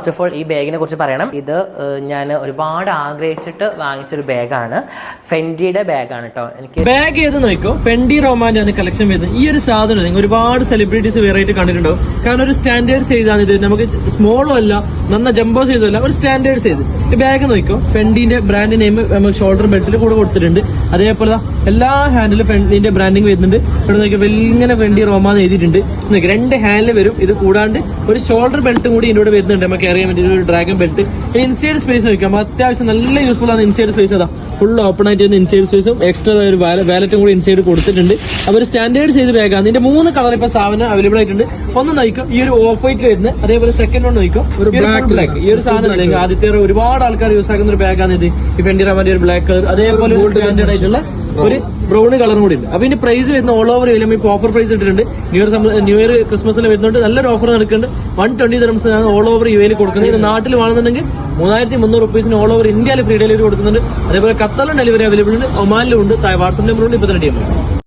First of all ഈ ബാഗിനെ കുറിച്ച് പറയണം. ഇത് ഞാൻ ഒരുപാട് ആഗ്രഹിച്ചിട്ട് വാങ്ങിച്ചൊരു ബാഗാണ്. ഫെൻഡിയുടെ ബാഗാണ് കേട്ടോ. എനിക്ക് ബാഗ് ഏത് നോക്കോ, ഫെൻഡി റൊമാന്റെ ആണ് കളക്ഷൻ വരുന്നത്. ഈ ഒരു സാധനം നിങ്ങൾ ഒരുപാട് സെലിബ്രിറ്റീസ് വെറൈറ്റി കണ്ടിട്ടുണ്ടാവും. കാരണം ഒരു സ്റ്റാൻഡേർഡ് സൈസ് ആണ് ഇത്. നമുക്ക് സ്മോളും അല്ല, നന്ന ജംബോ സൈസും അല്ല, ഒരു സ്റ്റാൻഡേർഡ് സൈസ്. ഈ ബാഗ് നോക്കോ, ഫെൻഡിന്റെ ബ്രാൻഡ് നെയിം നമുക്ക് ഷോൾഡർ ബെൽറ്റിൽ കൂടെ കൊടുത്തിട്ടുണ്ട്. അതേപോലെ എല്ലാ ഹാൻഡിലും ഫെൻഡിന്റെ ബ്രാൻഡിങ് വരുന്നുണ്ട്. ഇവിടെ നോക്കിയാൽ വെല്ലിങ്ങനെ ഫെൻഡി റോമാന്ന് എഴുതിയിട്ടുണ്ട്. രണ്ട് ഹാൻഡിൽ വരും. ഇത് കൂടാണ്ട് ഒരു ഷോൾഡർ ബെൽറ്റും കൂടി ഇതിനോട് വരുന്നുണ്ട്. നമുക്ക് അറിയാൻ പറ്റിയ ഒരു ഡ്രാഗൺ ബെൽറ്റ്. ഇൻസൈഡ് സ്പേസ് നോക്കാം, അത്യാവശ്യം നല്ല യൂസ്ഫുൾ ആണ്. ഇൻസൈഡ് സ്പേസ് അതാ ഫുൾ ഓപ്പൺ ആയിട്ട് ഇൻസൈഡ് സ്പേസും എക്സ്ട്രാ ഒരു വാലറ്റും കൂടി ഇൻസൈഡ് കൊടുത്തിട്ടുണ്ട്. അപ്പോൾ ഒരു സ്റ്റാൻഡേർഡ് സൈസ് ബാഗാണ്. ഇതിന്റെ 3 കളർ ഇപ്പൊ സാധനം അവൈലബിൾ ആയിട്ടുണ്ട്. ഒന്ന് നോക്കാം, ഈ ഒരു ഓഫ് വൈറ്റ് വരുന്നത്. അതേപോലെ സെക്കൻഡ് വൺ നോക്കാം, ഒരു ബ്ലാക്ക്. ഈ ഒരു സാധനം ആദ്യത്തെ ഒരുപാട് ആൾക്കാർ യൂസ് ആക്കുന്ന ഒരു ബാഗാണ് ഇത്. ഈ ഫെൻഡി റോമാന്റെ ഒരു ബ്ലാക്ക് കളർ, അതേപോലെ ഒരു സ്റ്റാൻഡേർഡ് ആയിട്ടുള്ള ഒരു ബ്രൗൺ കളറും കൂടി ഉണ്ട്. അപ്പൊ ഇതിന്റെ പ്രൈസ് വരുന്ന ഓൾ ഓവർ ഇപ്പൊ ഓഫർ പ്രൈസ് ഇട്ടിട്ടുണ്ട്. ന്യൂ ഇയർ ക്രിസ്മസിന് വരുന്നുണ്ട്. നല്ലൊരു ഓഫർ നടക്കുന്നുണ്ട്. 120 dirhams ആണ് ഓൾ ഓവർ യു എയിൽ കൊടുക്കുന്നത്. ഇത് നാട്ടിൽ വേണമെന്നുണ്ടെങ്കിൽ 3300 rupees ഓൾ ഓവർ ഇന്ത്യയിൽ ഫ്രീ ഡെലിവറി കൊടുക്കുന്നുണ്ട്. അതേപോലെ ഖത്തറിലും ഡെലിവറി അവൈലബിൾ ഉണ്ട്, ഒമാനിലും ഉണ്ട്. വാട്സ്ആപ്പ് നമ്പറുണ്ട്. ഇപ്പൊ തന്നെ